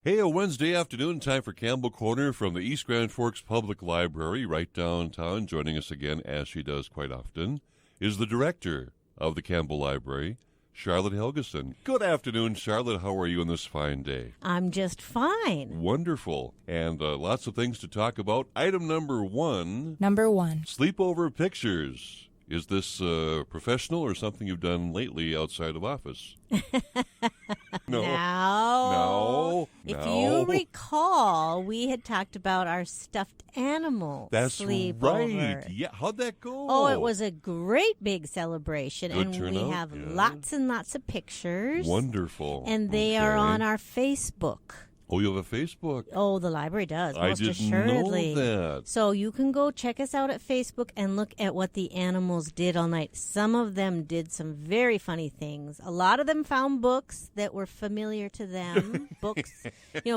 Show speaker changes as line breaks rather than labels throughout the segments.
Hey, a Wednesday afternoon, time for Campbell Corner from the East Grand Forks Public Library right downtown. Joining us again, as she does quite often, is the director of the Campbell Library, Charlotte Helgeson. Good afternoon, Charlotte. How are you on this fine day?
I'm just fine.
Wonderful. And lots of things to talk about. Item number one. Sleepover pictures. Is this professional or something you've done lately outside of office? No.
If you recall, we had talked about our stuffed animal sleepover.
Right. Yeah. How'd that go?
Oh, it was a great big celebration.
Good
and
turnout,
we have
yeah.
lots and lots of pictures.
Wonderful.
And they are on our Facebook.
Oh, you have a Facebook?
Oh, the library does,
I
most
didn't
assuredly.
know that.
So you can go check us out at Facebook and look at what the animals did all night. Some of them did some very funny things. A lot of them found books that were familiar to them. Books,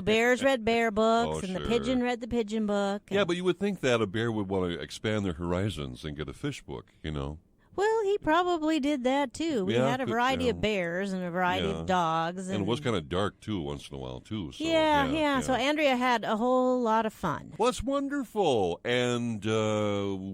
bears read bear books, and
sure.
the pigeon read the pigeon book.
Yeah, but you would think that a bear would want to expand their horizons and get a fish book,
Well, he probably did that, too. We had a variety of bears and a variety of dogs.
And it was kind of dark, too, once in a while, too. So,
yeah. So Andrea had a whole lot of fun.
Well, that's wonderful. And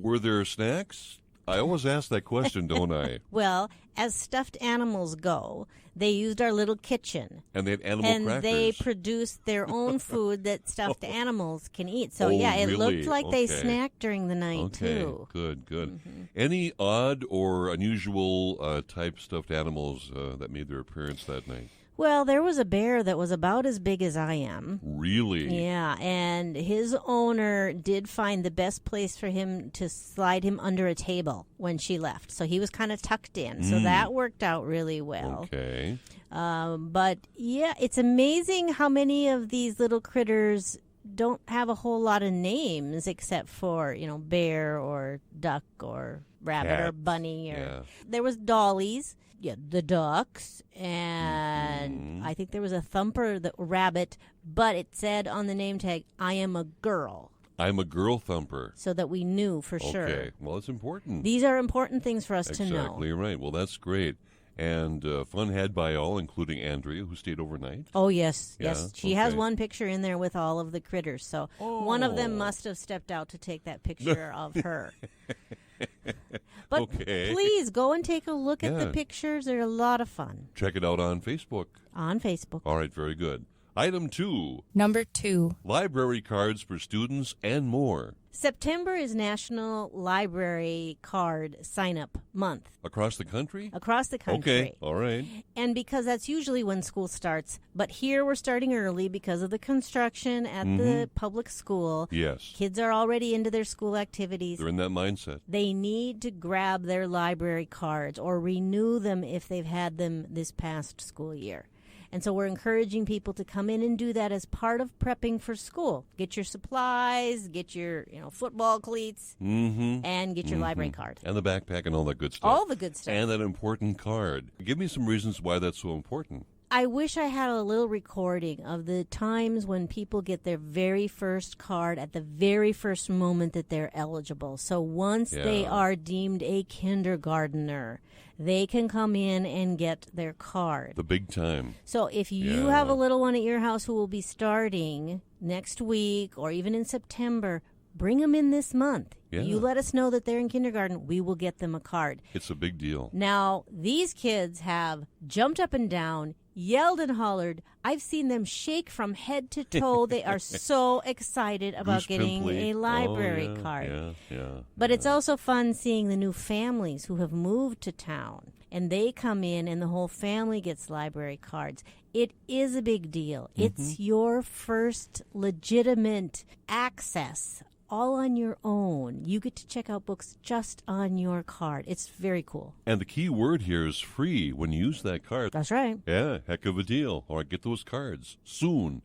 were there snacks? I always ask that question, don't I?
Well, as stuffed animals go, they used our little kitchen.
And they had animal crackers.
And they produced their own food that stuffed animals can eat. So, it
really?
looked like they snacked during the night, too.
Good.
Mm-hmm.
Any odd or unusual type stuffed animals that made their appearance that night?
Well, there was a bear that was about as big as I am.
Really?
Yeah, and his owner did find the best place for him to slide him under a table when she left. So he was kind of tucked in. So that worked out really well.
Okay.
But, it's amazing how many of these little critters don't have a whole lot of names except for, bear or duck or rabbit
Cat.
or bunny.
Yeah.
There was dollies. Yeah, the ducks, and I think there was a thumper, the rabbit, but it said on the name tag, I am a girl.
I'm a girl thumper.
So that we knew for sure.
Okay, well, it's important.
These are important things for us to know.
Exactly right. Well, that's great. And fun had by all, including Andrea, who stayed overnight.
Oh, yes.
Yeah,
Yes. She has one picture in there with all of the critters. So one of them must have stepped out to take that picture of her. But please go and take a look at the pictures. They're a lot of fun.
Check it out on Facebook.
On Facebook.
All right, very good. Item 2.
Number 2.
Library cards for students and more.
September is National Library Card Sign-Up Month.
Across the country?
Across the country.
Okay, all right.
And because that's usually when school starts. But here we're starting early because of the construction at the public school.
Yes.
Kids are already into their school activities.
They're in that mindset.
They need to grab their library cards or renew them if they've had them this past school year. And so we're encouraging people to come in and do that as part of prepping for school. Get your supplies, get your football cleats, and get your library card.
And the backpack and all that good stuff.
All the good stuff.
And that important card. Give me some reasons why that's so important.
I wish I had a little recording of the times when people get their very first card at the very first moment that they're eligible. So once they are deemed a kindergartner, they can come in and get their card.
The big time.
So if you have a little one at your house who will be starting next week or even in September, bring them in this month.
Yeah.
You let us know that they're in kindergarten. We will get them a card.
It's a big deal.
Now, these kids have jumped up and down, yelled and hollered. I've seen them shake from head to toe. They are so excited about getting a library card. But it's also fun seeing the new families who have moved to town. And they come in and the whole family gets library cards. It is a big deal. It's your first legitimate access all on your own. You get to check out books just on your card. It's very cool.
And the key word here is free when you use that card.
That's right.
Yeah, heck of a deal. All right, get those cards soon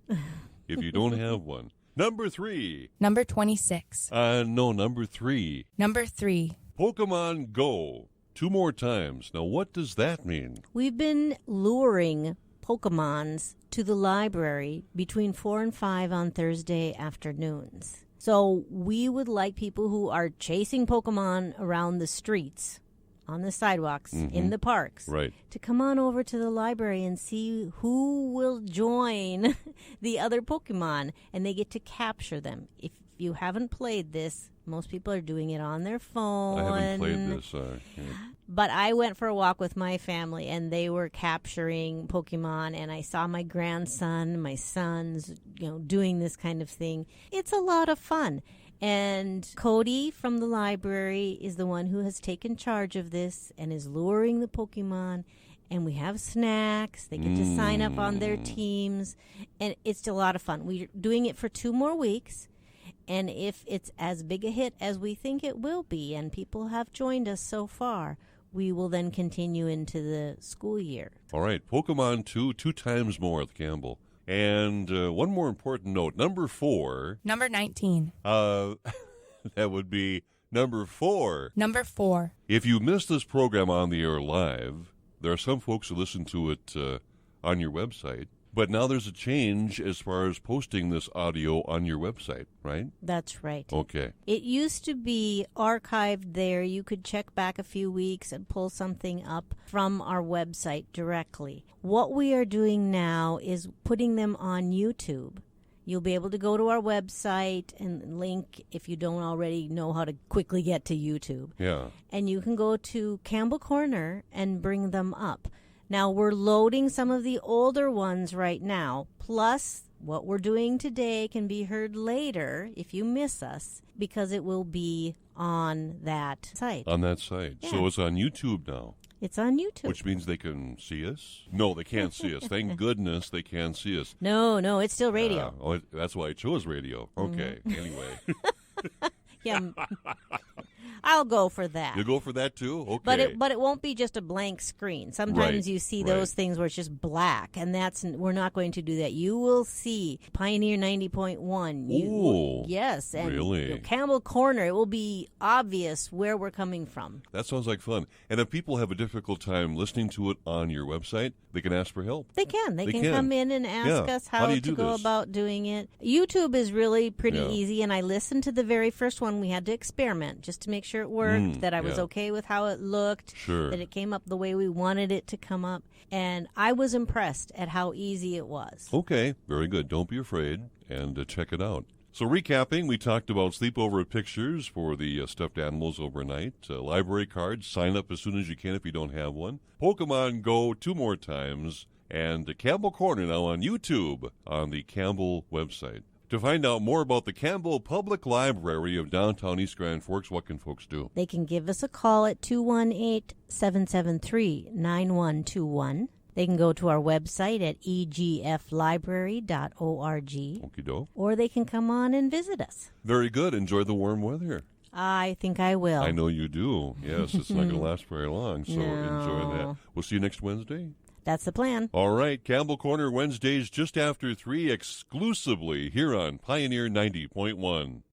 if you don't have one. Number 3.
Number 26.
No, number 3.
Number 3.
Pokemon Go. 2 more times. Now, what does that mean?
We've been luring Pokemons to the library between 4 and 5 on Thursday afternoons. So we would like people who are chasing Pokemon around the streets on the sidewalks, in the parks,
Right.
to come on over to the library and see who will join the other Pokemon, and they get to capture them. If you haven't played this, most people are doing it on their phone.
I haven't played this.
But I went for a walk with my family, and they were capturing Pokemon, and I saw my grandson, my sons, doing this kind of thing. It's a lot of fun. And Cody from the library is the one who has taken charge of this and is luring the Pokemon. And we have snacks. They get to sign up on their teams. And it's a lot of fun. We're doing it for 2 more weeks. And if it's as big a hit as we think it will be, and people have joined us so far, we will then continue into the school year.
All right. Pokemon 2 times more at Campbell. And one more important note. Number 4.
Number 19.
That would be number 4.
Number 4.
If you missed this program on the air live, there are some folks who listen to it on your website. But now there's a change as far as posting this audio on your website, right?
That's right.
Okay.
It used to be archived there. You could check back a few weeks and pull something up from our website directly. What we are doing now is putting them on YouTube. You'll be able to go to our website and link if you don't already know how to quickly get to YouTube.
Yeah.
And you can go to Campbell Corner and bring them up. Now, we're loading some of the older ones right now, plus what we're doing today can be heard later if you miss us, because it will be on that site.
On that site.
Yeah.
So it's on YouTube now.
It's on YouTube.
Which means they can see us? No, they can't see us. Thank goodness they can't see us.
No, it's still radio.
That's why I chose radio. Okay, anyway.
Yeah, I'll go for that.
You'll go for that too? Okay.
But it won't be just a blank screen. Sometimes you see those things where it's just black, and we're not going to do that. You will see Pioneer 90.1.
Ooh,
yes, and
really?
Campbell Corner. It will be obvious where we're coming from.
That sounds like fun. And if people have a difficult time listening to it on your website, they can ask for help.
They can. They can come in and ask us
How
how
do you
to
do
go
this?
about doing it. YouTube is really pretty easy, and I listened to the very first one. We had to experiment just to make sure it worked, that I was okay with how it looked, that it came up the way we wanted it to come up. And I was impressed at how easy it was.
Okay, very good. Don't be afraid, and check it out. So recapping, we talked about sleepover pictures for the stuffed animals overnight, library cards, sign up as soon as you can if you don't have one, Pokemon Go 2 more times, and Campbell Corner now on YouTube on the Campbell website. To find out more about the Campbell Public Library of downtown East Grand Forks, what can folks do?
They can give us a call at 218-773-9121. They can go to our website at egflibrary.org.
Okie-doke.
Or they can come on and visit us.
Very good. Enjoy the warm weather.
I think I will.
I know you do. Yes, it's not going to last very long, so enjoy that. We'll see you next Wednesday.
That's the plan.
All right, Campbell Corner Wednesdays just after 3 exclusively here on Pioneer 90.1.